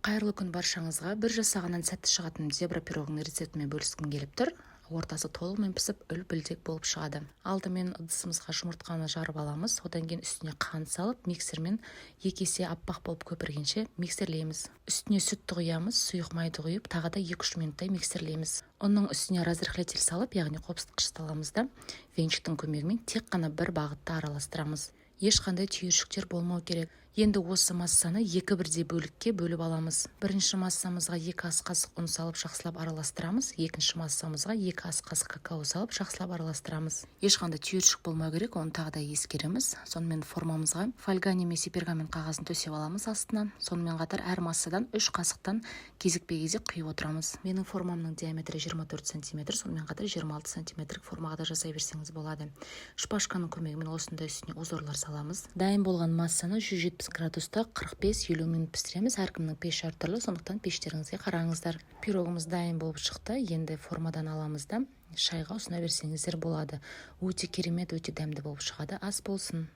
Қайырлы күн баршаңызға. Бір жасағаннан сәтті шығатын зебра пирогының рецептімен бөліскім келіп тұр. Ортасы толығымен пісіп, үл-бүлдек болып шығады. Алдымен ыдысымызға жұмыртқаны жарып аламыз. Одан кейін үстіне қант салып, миксермен 2 есе аппақ болып көпіргенше миксерлейміз. Үстіне сүтті құямыз, сұйық майды құйып, тағы да 2-3 минуттай миксерлейміз. Оның үстіне разрыхлитель салып, яғни қопсытқыш саламыз да венчиктің көмегімен тек қана бір бағытта араластырамыз. Ешқандай түйіршіктер болмау керек. Енді осы массаны 2 бірдей бөлікке бөліп аламыз. Бірінші массамызға 2 ас қасық ұн салып жақсылап араластырамыз. Екінші массамызға 2 ас қасық какао салып жақсылап араластырамыз. Ешқандай түйіршік болмау керек, оны тағы да ескереміз. Сонымен формамызға фольга немесе пергамент қағазын төсеп аламыз астына. Сонымен қатар әр массадан 3 қасықтан кезекпе-кезек құйып отырамыз. Менің формамның диаметрі 24 см, сонымен қатар 26 см формаға да жасай берсеңіз болады. Шпажканың көмегімен осындай үстіне узорлар саламыз. Дайын болған массаны 170 градуста 45-50 минут пісіреміз. Әркімнің пеші әртүрлі, сондықтан пештеріңізге қараңыздар. Пирогымыз дайын болып шықты. Енді формадан аламыз да шайға ұсына берсеңіздер болады. Өте керемет, өте дәмді болып шығады. Ас болсын.